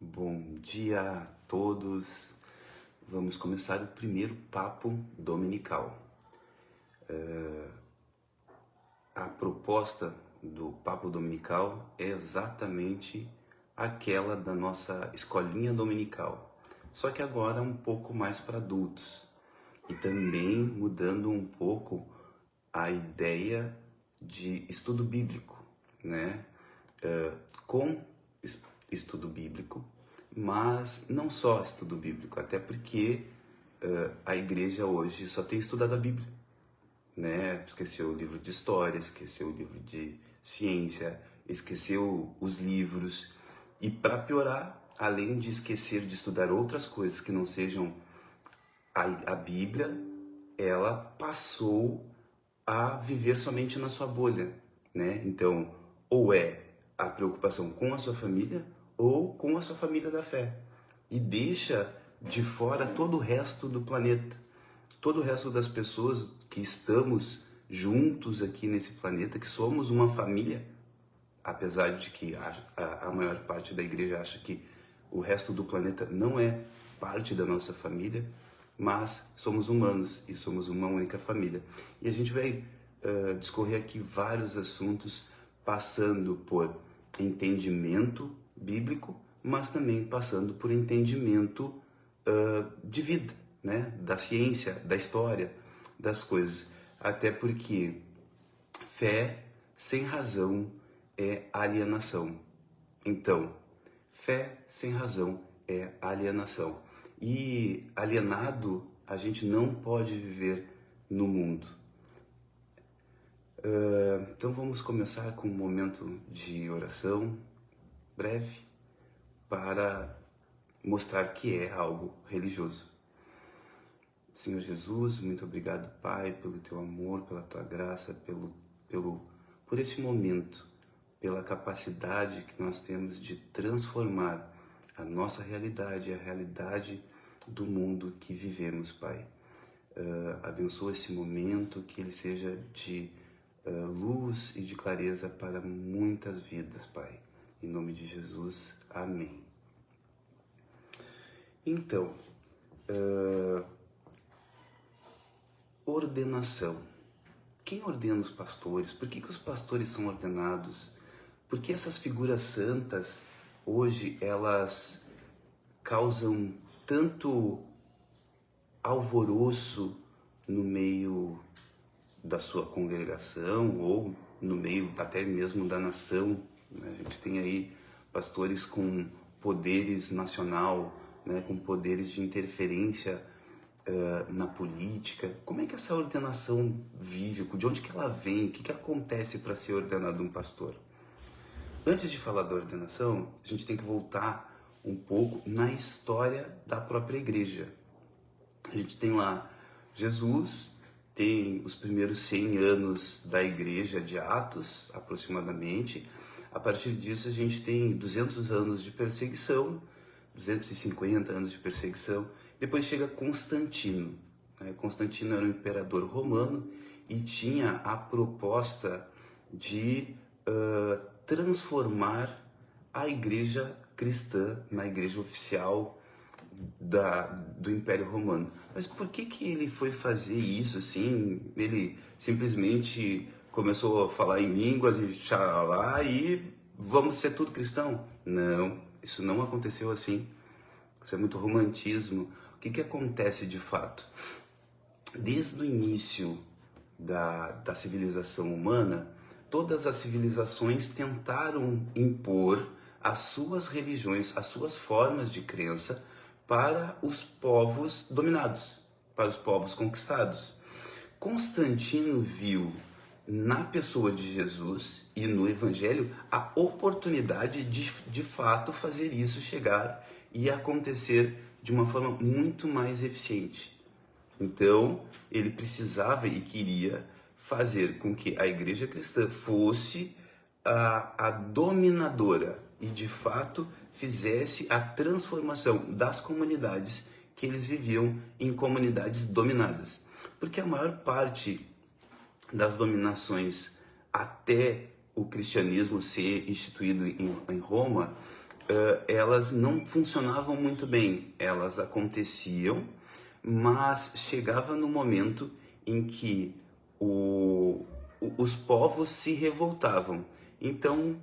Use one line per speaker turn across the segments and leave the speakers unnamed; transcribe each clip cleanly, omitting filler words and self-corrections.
Bom dia a todos. Vamos começar o primeiro papo dominical. A proposta do papo dominical é exatamente aquela da nossa escolinha dominical, só que agora um pouco mais para adultos e também mudando um pouco a ideia de estudo bíblico, né? Com estudo bíblico, mas não só estudo bíblico, até porque a igreja hoje só tem estudado a Bíblia, né? Esqueceu o livro de história, esqueceu o livro de ciência, esqueceu os livros. E para piorar, além de esquecer de estudar outras coisas que não sejam a Bíblia, ela passou a viver somente na sua bolha, né? Então, ou é a preocupação com a sua família ou com a sua família da fé. E deixa de fora todo o resto do planeta, todo o resto das pessoas que estamos juntos aqui nesse planeta, que somos uma família, apesar de que a maior parte da igreja acha que o resto do planeta não é parte da nossa família, mas somos humanos e somos uma única família. E a gente vai discorrer aqui vários assuntos, passando por entendimento bíblico, mas também passando por entendimento de vida, né? Da ciência, da história, das coisas. Até porque fé sem razão é alienação. Então, fé sem razão é alienação. E alienado, a gente não pode viver no mundo. Então vamos começar com um momento de oração breve para mostrar que é algo religioso. Senhor Jesus, muito obrigado, Pai, pelo teu amor, pela tua graça, por esse momento, pela capacidade que nós temos de transformar a nossa realidade, a realidade do mundo que vivemos, Pai. Abençoa esse momento, que ele seja de luz e de clareza para muitas vidas, Pai. Em nome de Jesus, amém. Então, ordenação. Quem ordena os pastores? Por que os pastores são ordenados? Por que essas figuras santas, hoje, elas causam tanto alvoroço no meio da sua congregação ou no meio até mesmo da nação, né? A gente tem aí pastores com poderes nacional, né? Com poderes de interferência na política. Como é que essa ordenação vive? De onde que ela vem? O que acontece para ser ordenado um pastor? Antes de falar da ordenação, a gente tem que voltar um pouco na história da própria igreja. A gente tem lá Jesus, tem os primeiros 100 anos da igreja de Atos, aproximadamente. A partir disso, a gente tem 200 anos de perseguição, 250 anos de perseguição. Depois chega Constantino. Constantino era um imperador romano e tinha a proposta de transformar a igreja cristã na igreja oficial do Império Romano. Mas por que ele foi fazer isso assim? Ele simplesmente começou a falar em línguas e xalá e vamos ser tudo cristão? Não, isso não aconteceu assim. Isso é muito romantismo. O que acontece de fato? Desde o início da civilização humana, todas as civilizações tentaram impor as suas religiões, as suas formas de crença para os povos dominados, para os povos conquistados. Constantino viu na pessoa de Jesus e no Evangelho a oportunidade de fato fazer isso chegar e acontecer de uma forma muito mais eficiente. Então, ele precisava e queria fazer com que a igreja cristã fosse a dominadora e, de fato, fizesse a transformação das comunidades que eles viviam em comunidades dominadas. Porque a maior parte das dominações até o cristianismo ser instituído em Roma, elas não funcionavam muito bem. Elas aconteciam, mas chegava no momento em que os povos se revoltavam. Então,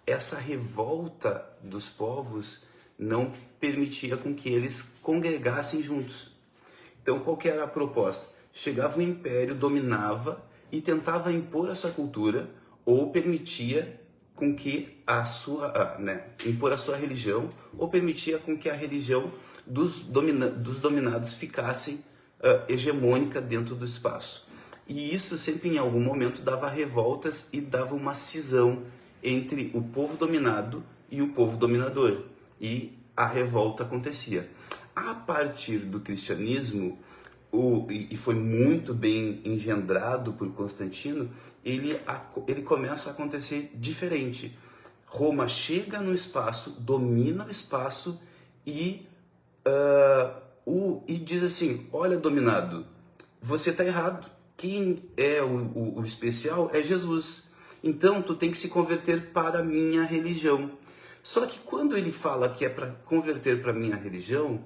essa revolta dos povos não permitia com que eles congregassem juntos. Então, qual que era a proposta? Chegava o império, dominava e tentava impor a sua cultura ou permitia com que impor a sua religião ou permitia com que a religião dos dominados ficasse hegemônica dentro do espaço. E isso sempre em algum momento dava revoltas e dava uma cisão entre o povo dominado e o povo dominador. E a revolta acontecia. A partir do cristianismo, e foi muito bem engendrado por Constantino, ele começa a acontecer diferente. Roma chega no espaço, domina o espaço e diz assim: olha, dominado, você está errado. Quem é o especial é Jesus. Então, tu tem que se converter para a minha religião. Só que quando ele fala que é para converter para a minha religião,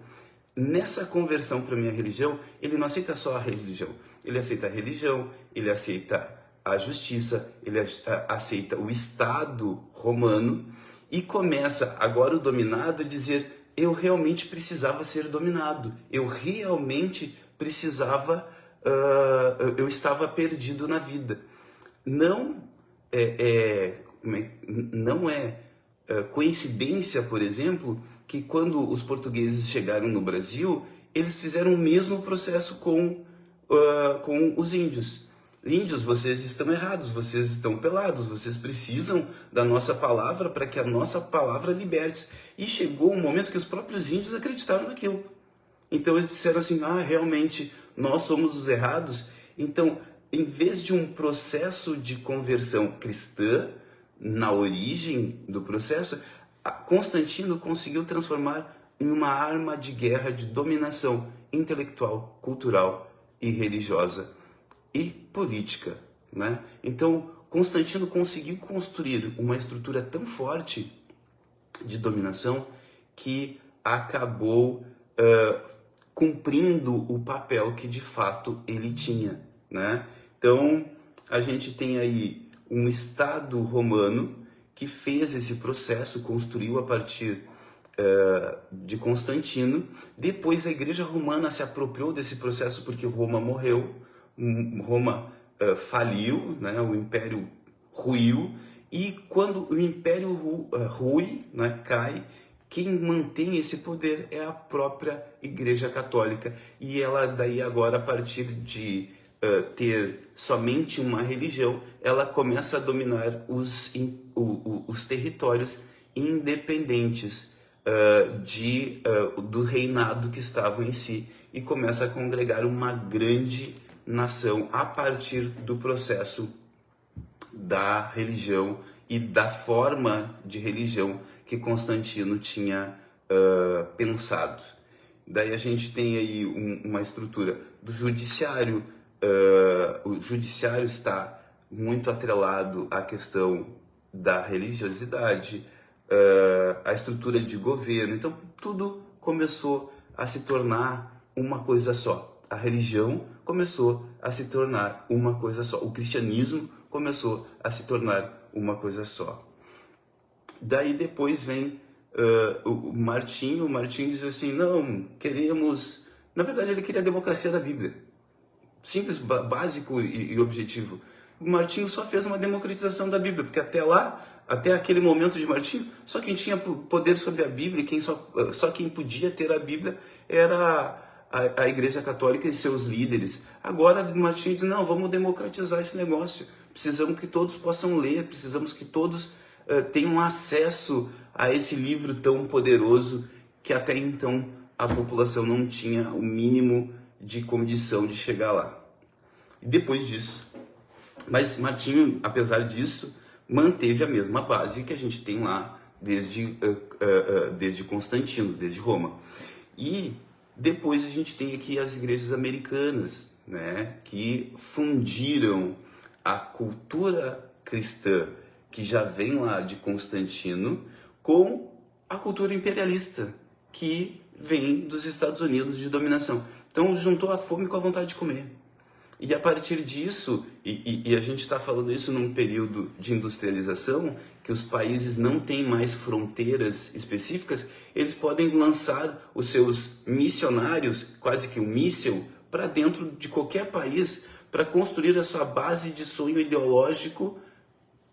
nessa conversão para a minha religião, ele não aceita só a religião. Ele aceita a religião, ele aceita a justiça, ele aceita o Estado romano e começa agora o dominado a dizer: eu realmente precisava ser dominado, eu realmente precisava, eu estava perdido na vida. Não não é coincidência, por exemplo, que quando os portugueses chegaram no Brasil, eles fizeram o mesmo processo com os índios. Índios, vocês estão errados, vocês estão pelados, vocês precisam da nossa palavra para que a nossa palavra liberte. E chegou um momento que os próprios índios acreditaram naquilo. Então eles disseram assim: realmente, nós somos os errados. Então, em vez de um processo de conversão cristã, na origem do processo, Constantino conseguiu transformar em uma arma de guerra de dominação intelectual, cultural e religiosa e política, né? Então, Constantino conseguiu construir uma estrutura tão forte de dominação que acabou cumprindo o papel que de fato ele tinha, né? Então, a gente tem aí um Estado romano que fez esse processo, construiu a partir de Constantino. Depois a Igreja Romana se apropriou desse processo porque Roma morreu, Roma faliu, né? O Império ruiu, e quando o Império rui, né, cai, quem mantém esse poder é a própria Igreja Católica. E ela daí agora, a partir de ter somente uma religião, ela começa a dominar os territórios independentes do reinado que estavam em si, e começa a congregar uma grande nação a partir do processo da religião e da forma de religião que Constantino tinha pensado. Daí a gente tem aí uma estrutura do judiciário. O judiciário está muito atrelado à questão da religiosidade, a estrutura de governo. Então, tudo começou a se tornar uma coisa só. A religião começou a se tornar uma coisa só. O cristianismo começou a se tornar uma coisa só. Daí depois vem o Martinho. O Martinho diz assim: não, queremos... Na verdade, ele queria a democracia da Bíblia. Simples, básico e objetivo. O Martinho só fez uma democratização da Bíblia, porque até aquele momento de Martinho, só quem tinha poder sobre a Bíblia, só quem podia ter a Bíblia era a Igreja Católica e seus líderes. Agora Martinho diz: não, vamos democratizar esse negócio. Precisamos que todos possam ler, precisamos que todos tenham acesso a esse livro tão poderoso que até então a população não tinha o mínimo de condição de chegar lá. E depois disso, mas Martinho, apesar disso, manteve a mesma base que a gente tem lá desde Constantino, desde Roma. E depois a gente tem aqui as igrejas americanas, né, que fundiram a cultura cristã que já vem lá de Constantino com a cultura imperialista que vem dos Estados Unidos de dominação. Então juntou a fome com a vontade de comer. E a partir disso, e a gente está falando isso num período de industrialização, que os países não têm mais fronteiras específicas, eles podem lançar os seus missionários, quase que um míssil, para dentro de qualquer país, para construir a sua base de sonho ideológico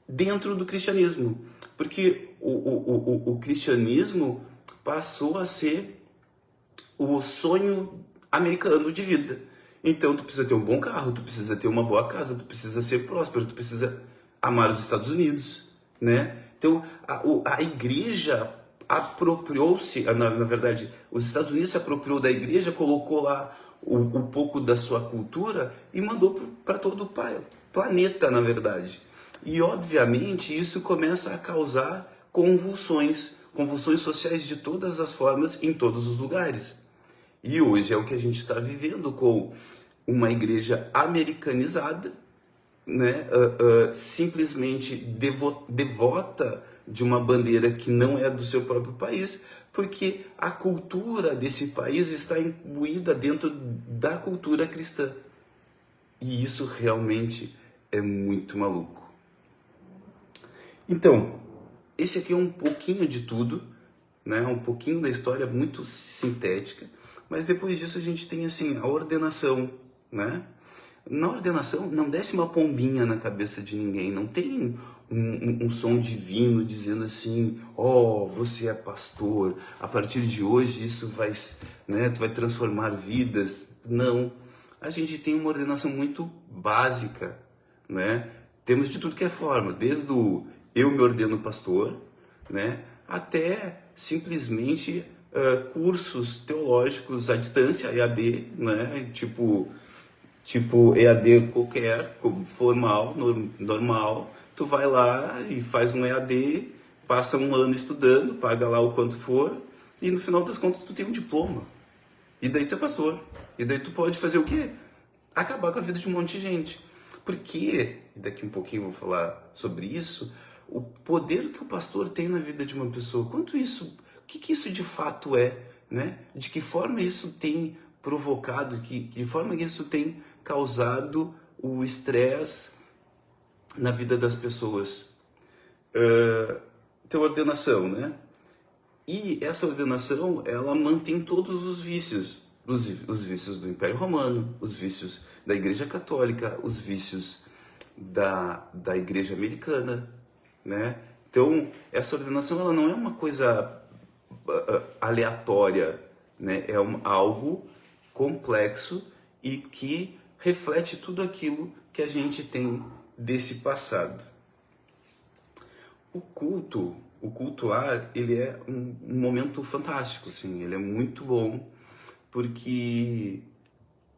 dentro do cristianismo. Porque o cristianismo passou a ser o sonho americano de vida. Então tu precisa ter um bom carro, tu precisa ter uma boa casa, tu precisa ser próspero, tu precisa amar os Estados Unidos, né? Então a igreja apropriou-se, na verdade, os Estados Unidos se apropriou da igreja, colocou lá um pouco da sua cultura e mandou para todo o planeta, na verdade. E obviamente isso começa a causar convulsões sociais de todas as formas, em todos os lugares. E hoje é o que a gente está vivendo, com uma igreja americanizada, né? Simplesmente devota de uma bandeira que não é do seu próprio país, porque a cultura desse país está imbuída dentro da cultura cristã. E isso realmente é muito maluco. Então, esse aqui é um pouquinho de tudo, né? Um pouquinho da história muito sintética. Mas depois disso a gente tem assim a ordenação, né? Na ordenação não desce uma pombinha na cabeça de ninguém, não tem um som divino dizendo assim, você é pastor, a partir de hoje isso vai, né, tu vai transformar vidas. Não, a gente tem uma ordenação muito básica, né? Temos de tudo que é forma, desde o eu me ordeno pastor, né, até simplesmente cursos teológicos à distância, EAD, né? Tipo EAD qualquer, formal, normal. Tu vai lá e faz um EAD, passa um ano estudando, paga lá o quanto for, e no final das contas tu tem um diploma. E daí tu é pastor. E daí tu pode fazer o quê? Acabar com a vida de um monte de gente. Porque, daqui um pouquinho eu vou falar sobre isso, o poder que o pastor tem na vida de uma pessoa, o que isso de fato é, né? De que forma isso tem provocado, de forma que isso tem causado o estresse na vida das pessoas. Tem ordenação, né? E essa ordenação, ela mantém todos os vícios. Os vícios do Império Romano, os vícios da Igreja Católica, os vícios da Igreja Americana, né? Então, essa ordenação, ela não é uma coisa aleatória, né? É algo complexo e que reflete tudo aquilo que a gente tem desse passado. O cultuar, ele é um momento fantástico, assim, ele é muito bom, porque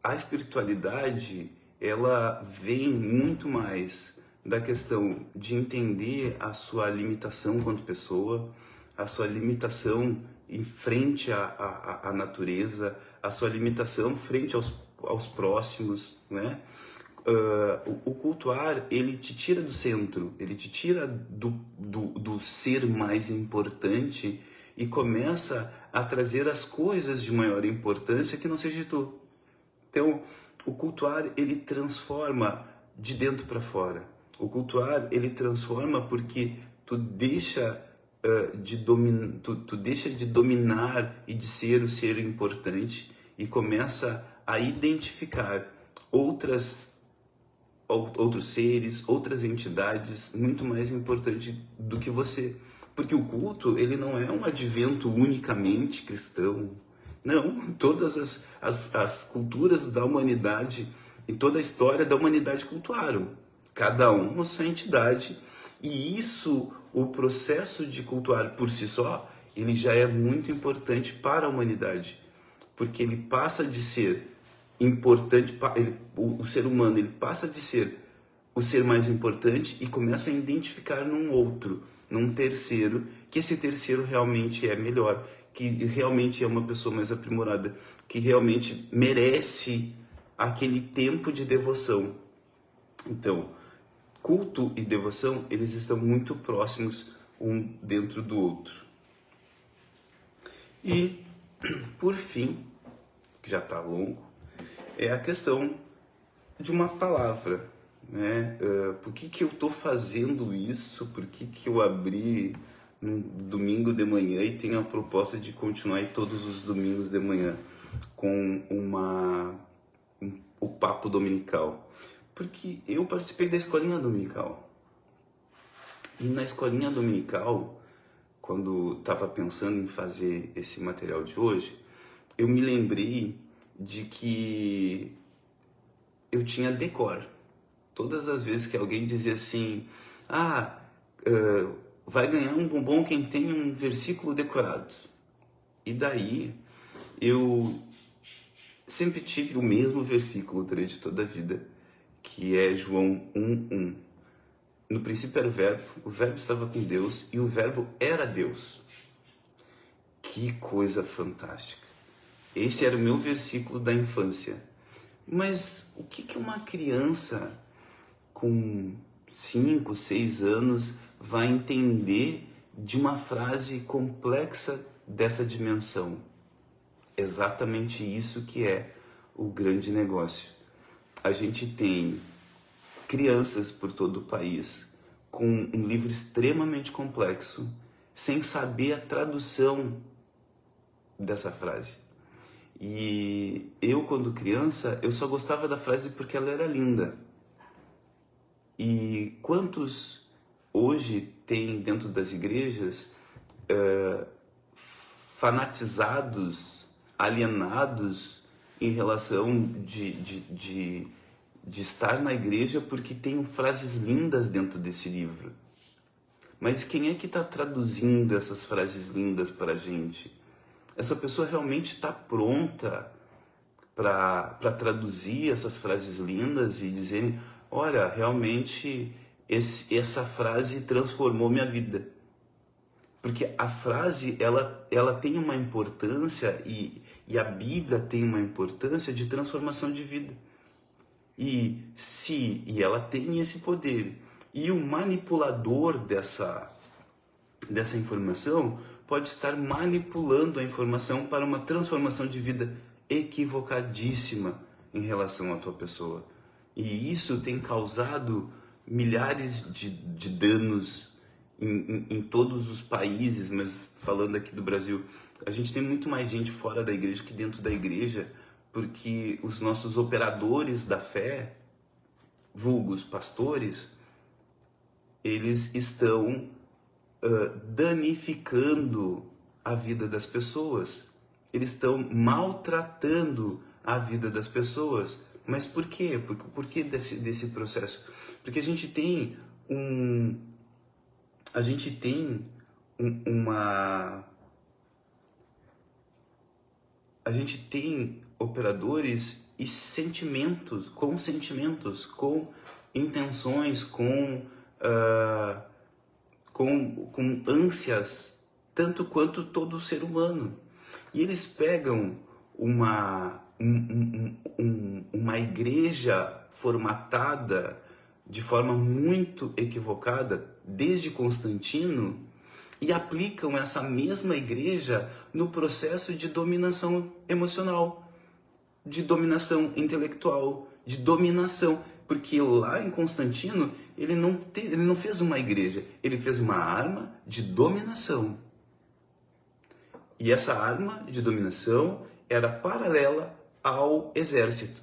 a espiritualidade, ela vem muito mais da questão de entender a sua limitação quanto pessoa, a sua limitação em frente à natureza, a sua limitação frente aos próximos, né? O cultuar, ele te tira do centro, ele te tira do ser mais importante e começa a trazer as coisas de maior importância que não seja tu. Então, o cultuar, ele transforma de dentro para fora. O cultuar, ele transforma porque tu deixa tu deixa de dominar e de ser o ser importante e começa a identificar outros seres, outras entidades muito mais importantes do que você. Porque o culto, ele não é um advento unicamente cristão. Não, todas as culturas da humanidade e toda a história da humanidade cultuaram. Cada um a sua entidade. E isso, o processo de cultuar por si só, ele já é muito importante para a humanidade. Porque ele passa de ser importante, o ser humano, ele passa de ser o ser mais importante e começa a identificar num outro, num terceiro, que esse terceiro realmente é melhor, que realmente é uma pessoa mais aprimorada, que realmente merece aquele tempo de devoção. Então, culto e devoção, eles estão muito próximos um dentro do outro. E, por fim, que já está longo, é a questão de uma palavra, né? Por que eu estou fazendo isso? Por que eu abri no domingo de manhã e tenho a proposta de continuar todos os domingos de manhã com o papo dominical? Porque eu participei da escolinha dominical. E na escolinha dominical, quando estava pensando em fazer esse material de hoje, eu me lembrei de que eu tinha decor. Todas as vezes que alguém dizia assim, vai ganhar um bombom quem tem um versículo decorado. E daí, eu sempre tive o mesmo versículo durante toda a vida, que é João 1:1. No princípio era o verbo estava com Deus e o verbo era Deus. Que coisa fantástica. Esse era o meu versículo da infância. Mas o que uma criança com 5, 6 anos vai entender de uma frase complexa dessa dimensão? Exatamente isso que é o grande negócio. A gente tem crianças por todo o país com um livro extremamente complexo, sem saber a tradução dessa frase. E eu, quando criança, eu só gostava da frase porque ela era linda. E quantos hoje tem dentro das igrejas fanatizados, alienados em relação de estar na igreja porque tem frases lindas dentro desse livro. Mas quem é que está traduzindo essas frases lindas para a gente? Essa pessoa realmente está pronta para traduzir essas frases lindas e dizerem, olha, realmente essa frase transformou minha vida. Porque a frase, ela tem uma importância e a Bíblia tem uma importância de transformação de vida. E ela tem esse poder. E o manipulador dessa informação pode estar manipulando a informação para uma transformação de vida equivocadíssima em relação à tua pessoa. E isso tem causado milhares de danos em todos os países, mas falando aqui do Brasil, a gente tem muito mais gente fora da igreja que dentro da igreja, porque os nossos operadores da fé, vulgos pastores, eles estão danificando a vida das pessoas. Eles estão maltratando a vida das pessoas. Mas por quê? Por que desse processo? Porque a gente tem operadores e sentimentos, com intenções, com ânsias, tanto quanto todo ser humano. E eles pegam uma igreja formatada de forma muito equivocada, desde Constantino, e aplicam essa mesma igreja no processo de dominação emocional, de dominação intelectual, de dominação. Porque lá em Constantino, ele não fez uma igreja, ele fez uma arma de dominação. E essa arma de dominação era paralela ao exército.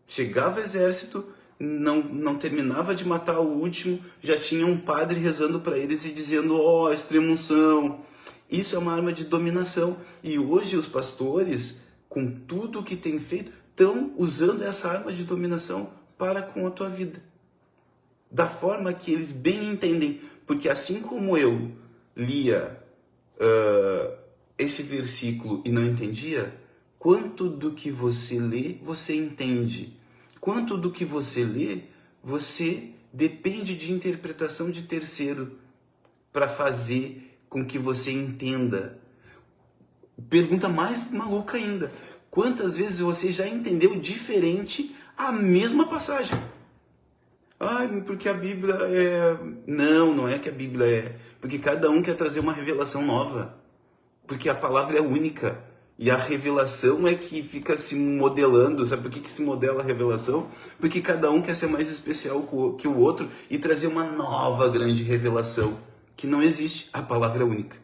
Chegava o exército, não terminava de matar o último, já tinha um padre rezando para eles e dizendo, extrema-unção. Isso é uma arma de dominação. E hoje os pastores, com tudo que têm feito, estão usando essa arma de dominação para com a tua vida. Da forma que eles bem entendem. Porque assim como eu lia esse versículo e não entendia, quanto do que você lê, você entende. Quanto do que você lê, você depende de interpretação de terceiro para fazer com que você entenda. Pergunta mais maluca ainda. Quantas vezes você já entendeu diferente a mesma passagem? Porque a Bíblia é... Não é que a Bíblia é. Porque cada um quer trazer uma revelação nova. Porque a palavra é única. E a revelação é que fica se modelando. Sabe por que se modela a revelação? Porque cada um quer ser mais especial que o outro e trazer uma nova grande revelação. Que não existe. A palavra é única.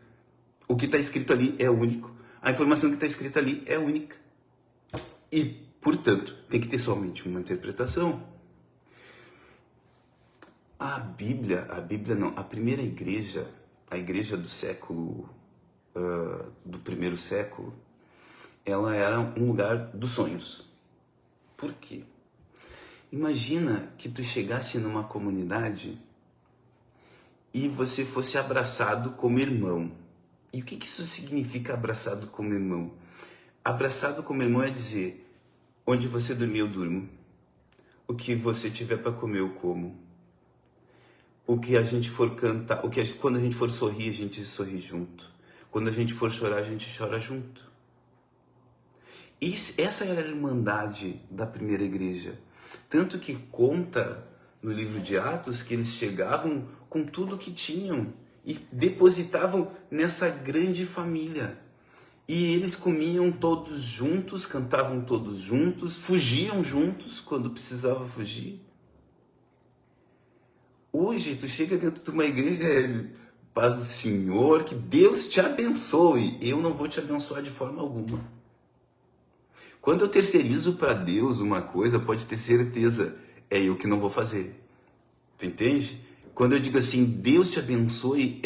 O que está escrito ali é único. A informação que está escrita ali é única. E, portanto, tem que ter somente uma interpretação. A Bíblia não, a primeira igreja, a igreja do século, do primeiro século, ela era um lugar dos sonhos. Por quê? Imagina que tu chegasse numa comunidade e você fosse abraçado como irmão. E o que isso significa abraçado como irmão? Abraçado como irmão é dizer, onde você dormir eu durmo, o que você tiver para comer eu como, o que a gente for cantar, quando a gente for sorrir, a gente sorri junto, quando a gente for chorar, a gente chora junto. Essa era a irmandade da primeira igreja. Tanto que conta no livro de Atos que eles chegavam com tudo que tinham e depositavam nessa grande família. E eles comiam todos juntos, cantavam todos juntos, fugiam juntos quando precisava fugir. Hoje, tu chega dentro de uma igreja, paz do Senhor, que Deus te abençoe. Eu não vou te abençoar de forma alguma. Quando eu terceirizo para Deus uma coisa, pode ter certeza, é eu que não vou fazer. Tu entende? Quando eu digo assim, Deus te abençoe,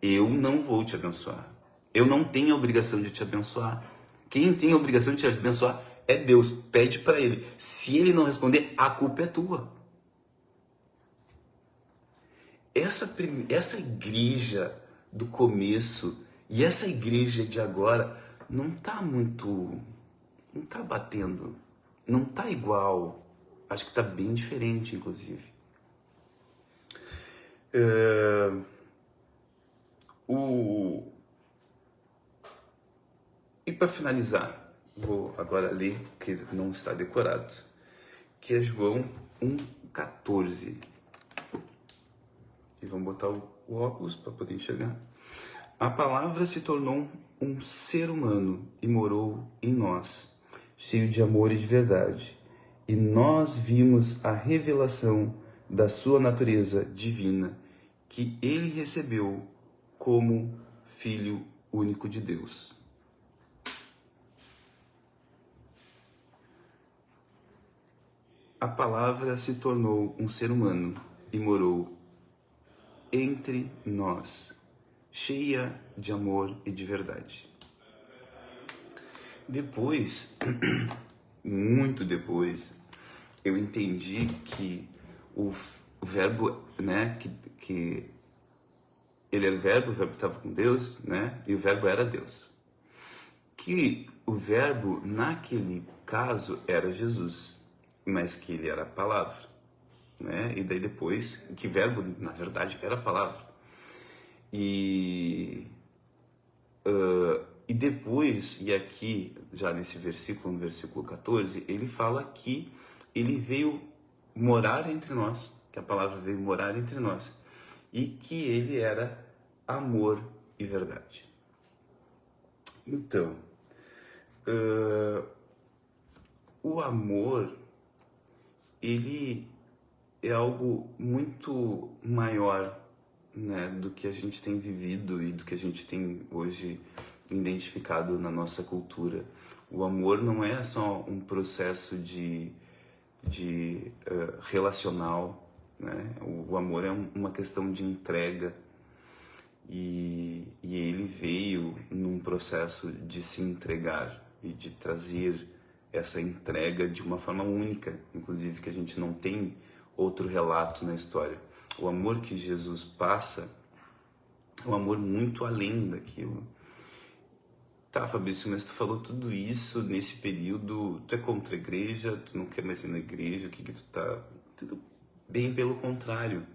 eu não vou te abençoar. Eu não tenho a obrigação de te abençoar. Quem tem a obrigação de te abençoar é Deus. Pede para Ele. Se Ele não responder, a culpa é tua. Essa igreja do começo e essa igreja de agora não tá batendo, não tá igual. Acho que tá bem diferente, inclusive. E para finalizar, vou agora ler, porque não está decorado, que é João 1,14. E vamos botar o óculos para poder enxergar. A palavra se tornou um ser humano e morou em nós, cheio de amor e de verdade. E nós vimos a revelação da sua natureza divina, que ele recebeu como Filho único de Deus. A palavra se tornou um ser humano e morou entre nós, cheia de amor e de verdade. Depois, muito depois, eu entendi que o verbo, né, que ele era o verbo estava com Deus, né, e o verbo era Deus. Que o verbo, naquele caso, era Jesus, mas que ele era a palavra, né, e daí depois, que verbo, na verdade, era a palavra. E depois, e aqui, já nesse versículo, no versículo 14, ele fala que ele veio morar entre nós, que a palavra veio morar entre nós, e que ele era amor e verdade. Então, o amor, ele é algo muito maior, né, do que a gente tem vivido e do que a gente tem hoje identificado na nossa cultura. O amor não é só um processo de relacional, né? O amor é uma questão de entrega e ele veio num processo de se entregar e de trazer essa entrega de uma forma única, inclusive que a gente não tem outro relato na história. O amor que Jesus passa é um amor muito além daquilo. Tá, Fabrício, mas tu falou tudo isso nesse período, tu é contra a igreja, tu não quer mais ir na igreja, o que tu tá... Tudo bem pelo contrário.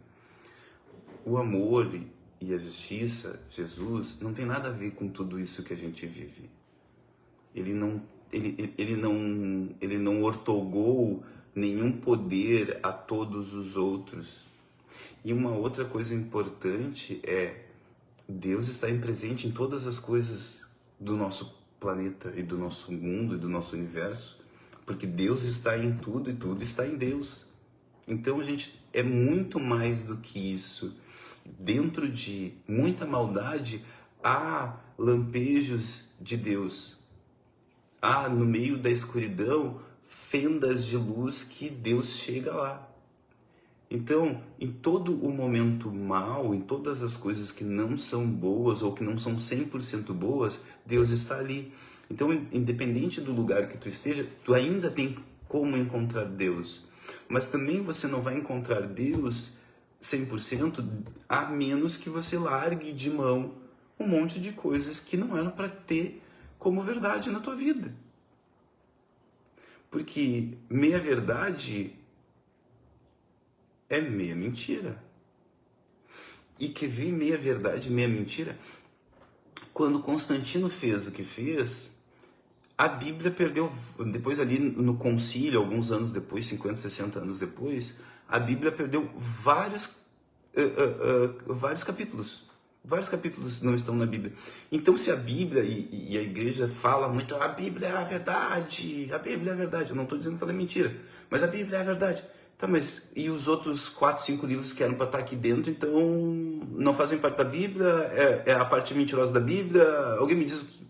O amor e a justiça, Jesus, não tem nada a ver com tudo isso que a gente vive. Ele não ortogou nenhum poder a todos os outros. E uma outra coisa importante é Deus está presente em todas as coisas do nosso planeta e do nosso mundo e do nosso universo, porque Deus está em tudo e tudo está em Deus. Então a gente é muito mais do que isso. Dentro de muita maldade há lampejos de Deus. Há no meio da escuridão fendas de luz que Deus chega lá. Então, em todo o momento mal, em todas as coisas que não são boas ou que não são 100% boas, Deus está ali. Então, independente do lugar que tu esteja, tu ainda tem como encontrar Deus. Mas também você não vai encontrar Deus 100% a menos que você largue de mão um monte de coisas que não eram para ter como verdade na tua vida. Porque meia verdade é meia mentira. E quer ver meia verdade, meia mentira? Quando Constantino fez o que fez, a Bíblia perdeu, depois ali no concílio, alguns anos depois, 50, 60 anos depois, a Bíblia perdeu vários capítulos. Vários capítulos não estão na Bíblia. Então, se a Bíblia e a igreja fala muito, a Bíblia é a verdade, a Bíblia é a verdade. Eu não estou dizendo que ela é mentira, mas a Bíblia é a verdade. Tá, mas e os outros 4, 5 livros que eram para estar aqui dentro, então não fazem parte da Bíblia? É a parte mentirosa da Bíblia? Alguém me diz o que?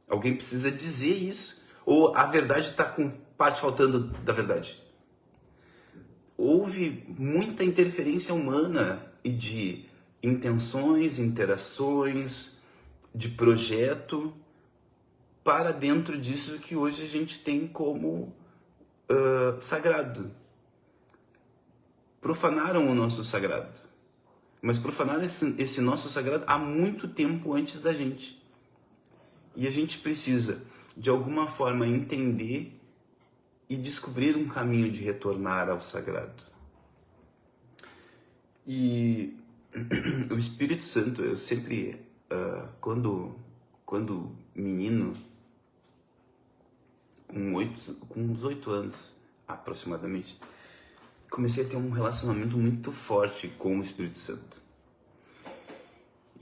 Alguém precisa dizer isso. Ou a verdade está com parte faltando da verdade? Houve muita interferência humana e de intenções, interações, de projeto para dentro disso que hoje a gente tem como sagrado. Profanaram o nosso sagrado, mas profanaram esse nosso sagrado há muito tempo antes da gente. E a gente precisa, de alguma forma, entender e descobrir um caminho de retornar ao sagrado. E o Espírito Santo, eu sempre, quando menino, com uns 8 anos aproximadamente, comecei a ter um relacionamento muito forte com o Espírito Santo.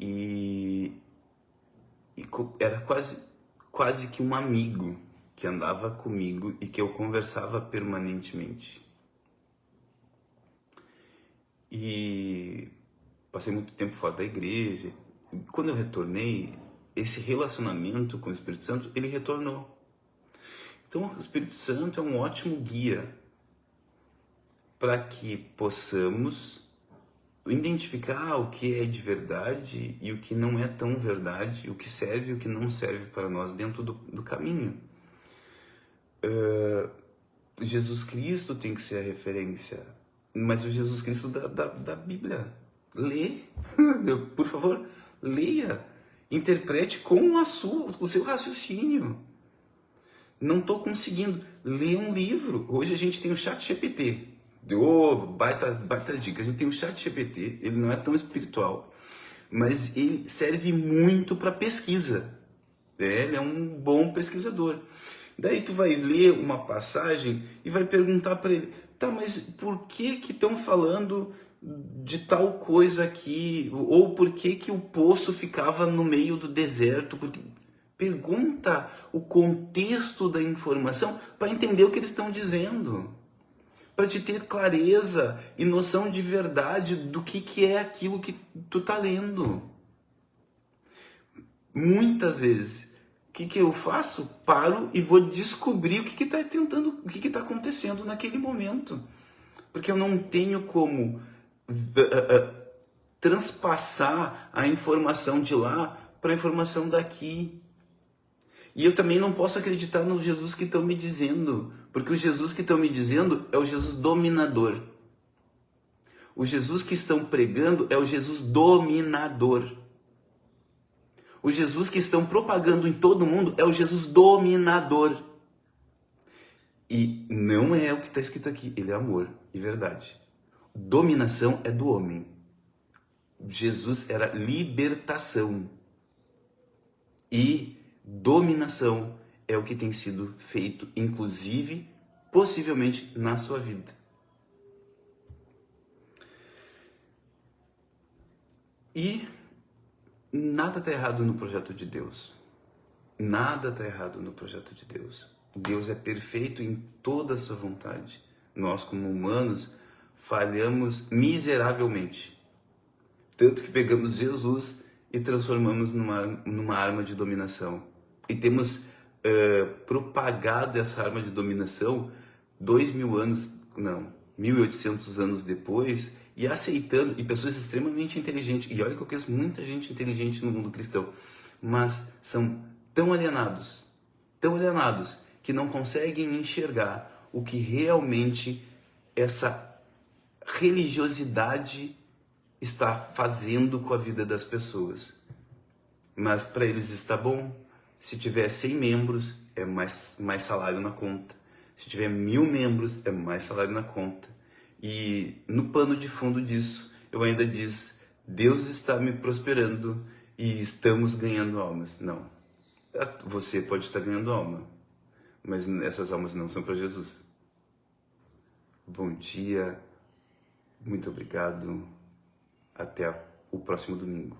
E era quase que um amigo que andava comigo e que eu conversava permanentemente. E passei muito tempo fora da igreja. E quando eu retornei, esse relacionamento com o Espírito Santo, ele retornou. Então, o Espírito Santo é um ótimo guia para que possamos identificar o que é de verdade e o que não é tão verdade, o que serve e o que não serve para nós dentro do caminho. Jesus Cristo tem que ser a referência, mas o Jesus Cristo da Bíblia. Lê, por favor, leia, interprete com o seu raciocínio. Não estou conseguindo ler um livro. Hoje a gente tem o ChatGPT. Baita dica. A gente tem o ChatGPT, ele não é tão espiritual, mas ele serve muito para pesquisa. Ele é um bom pesquisador. Daí tu vai ler uma passagem e vai perguntar para ele, tá, mas por que estão falando de tal coisa aqui? Ou por que o poço ficava no meio do deserto? Porque pergunta o contexto da informação para entender o que eles estão dizendo, para te ter clareza e noção de verdade do que é aquilo que tu tá lendo. Muitas vezes, o que eu faço? Paro e vou descobrir o que está acontecendo naquele momento. Porque eu não tenho como transpassar a informação de lá para a informação daqui. E eu também não posso acreditar no Jesus que estão me dizendo, porque o Jesus que estão me dizendo é o Jesus dominador. O Jesus que estão pregando é o Jesus dominador. O Jesus que estão propagando em todo mundo é o Jesus dominador. E não é o que está escrito aqui, ele é amor e verdade. Dominação é do homem. Jesus era libertação. E dominação é o que tem sido feito, inclusive, possivelmente, na sua vida. E Nada está errado no projeto de Deus. Nada está errado no projeto de Deus. Deus é perfeito em toda a sua vontade. Nós, como humanos, falhamos miseravelmente. Tanto que pegamos Jesus e transformamos numa arma de dominação. E temos propagado essa arma de dominação 2.000 anos, não, 1.800 anos depois, e aceitando, e pessoas extremamente inteligentes, e olha que eu conheço muita gente inteligente no mundo cristão, mas são tão alienados, que não conseguem enxergar o que realmente essa religiosidade está fazendo com a vida das pessoas. Mas para eles está bom. Se tiver 100 membros, é mais salário na conta. Se tiver 1.000 membros, é mais salário na conta. E no pano de fundo disso, eu ainda diz, Deus está me prosperando e estamos ganhando almas. Não. Você pode estar ganhando alma, mas essas almas não são para Jesus. Bom dia, muito obrigado, até o próximo domingo.